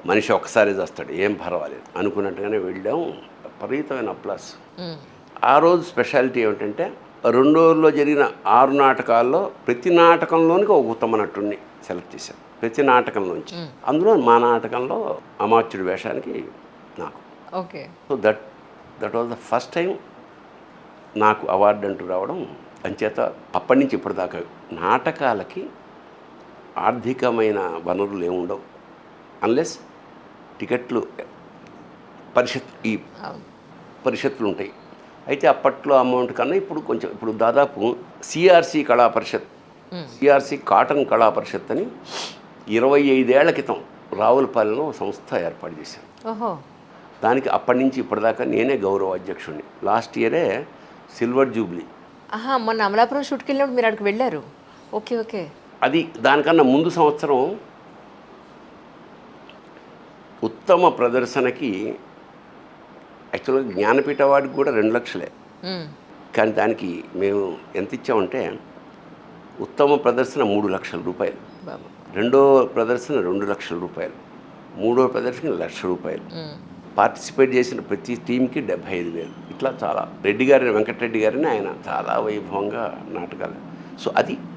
మనిషి ఒక్కసారి చేస్తాడు, ఏం పర్వాలేదు అనుకున్నట్టుగానే వెళ్ళాం. విపరీతమైన అప్లాస్. ఆ రోజు స్పెషాలిటీ ఏమిటంటే 2 రోజుల్లో జరిగిన 6 నాటకాల్లో ప్రతి నాటకంలోనికి ఒక ఉత్తమ నటుడిని సెలెక్ట్ చేశారు, ప్రతి నాటకంలోంచి. అందులో మా నాటకంలో అమాత్యుడి వేషానికి నాకు. Okay. So that was the first time నాకు అవార్డు అంటూ రావడం. అంచేత అప్పటి నుంచి ఇప్పటిదాకా నాటకాలకి ఆర్థికమైన వనరులు ఏముండవు, అన్లెస్ టికెట్లు పరిషత్తులు ఉంటాయి. అయితే అప్పట్లో అమౌంట్ కన్నా ఇప్పుడు దాదాపు సిఆర్సి కళా పరిషత్, సిఆర్సి కాటన్ కళా పరిషత్ అని 25 ఏళ్ల క్రితం రావులపాలెంలో సంస్థ ఏర్పాటు చేశాను. దానికి అప్పటి నుంచి ఇప్పటిదాకా నేనే గౌరవ అధ్యక్షుడిని. లాస్ట్ ఇయరే సిల్వర్ జూబ్లీ. మొన్న అమలాపురం షూట్కి వెళ్ళినప్పుడు మీరు అక్కడికి వెళ్ళారు. Okay okay. అది దానికన్నా ముందు సంవత్సరం ఉత్తమ ప్రదర్శనకి యాక్చువల్గా జ్ఞానపీఠ అవార్డుకి కూడా 2 లక్షలే. కానీ దానికి మేము ఎంత ఇచ్చామంటే ఉత్తమ ప్రదర్శన 3 లక్షల రూపాయలు, రెండో ప్రదర్శన 2 లక్షల రూపాయలు, మూడో ప్రదర్శన 1 లక్ష రూపాయలు. పార్టిసిపేట్ చేసిన ప్రతి టీంకి 75,000. ఇట్లా చాలా. రెడ్డి గారిని, వెంకటరెడ్డి గారిని ఆయన చాలా వైభవంగా నాటకాలు. సో అది